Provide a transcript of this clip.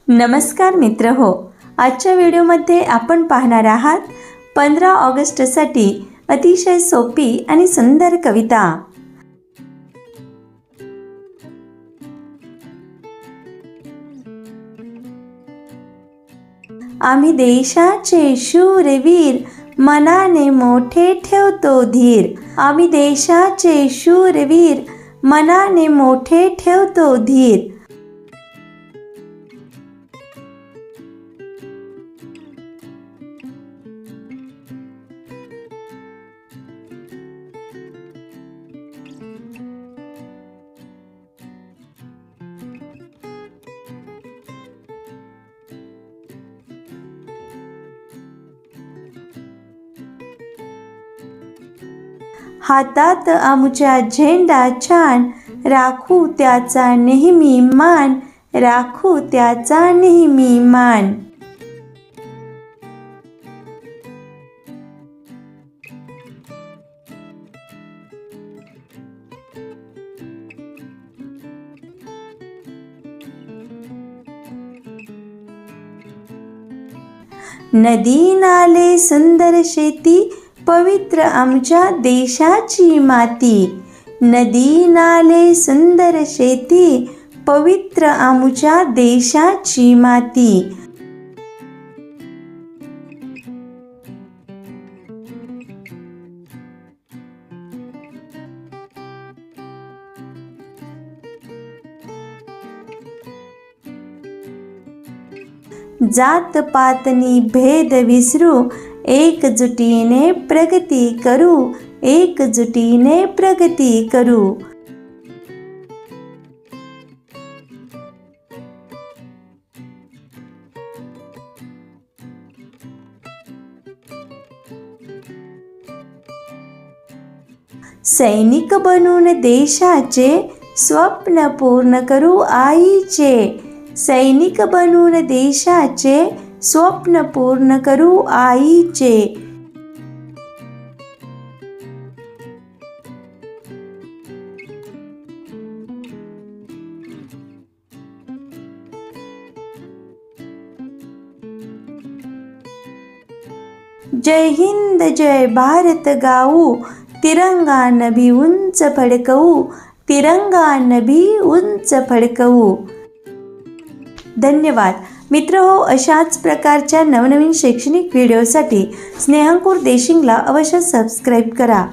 नमस्कार मित्र हो, आजच्या व्हिडिओमध्ये आपण पाहणार आहात 15 ऑगस्टसाठी अतिशय सोपी आणि सुंदर कविता। आम्ही देशाचे शूरवीर, मनाने मोठे ठेवतो धीर। आम्ही देशाचे शूरवीर, मनाने मोठे ठेवतो धीर। हातात आमच्या झेंडा छान, राखू त्याचा नेहमी मान, राखू त्याचा नेहमी मान। नदी नाले सुंदर शेती, पवित्र आमच्या देशाची माती। नदी नाले सुंदर शेती, पवित्र आमच्या देशाची माती। जात पातनी भेद विसरू, एकजुटीने प्रगती करू, एकजुटीने प्रगती करू। सैनिक बनून देशाचे, स्वप्न पूर्ण करू आईचे। सैनिक बनून देशाचे, स्वप्न पूर्ण करू आईचे। जय हिंद जय भारत गाऊ, तिरंगा नभी उंच फडकवू, तिरंगा नभी उंच फडकवू। धन्यवाद मित्र हो, अशाच प्रकारच्या नवनवीन शैक्षणिक व्हिडिओसाठी स्नेहांकुर देशिंगला अवश्य सबस्क्राईब करा।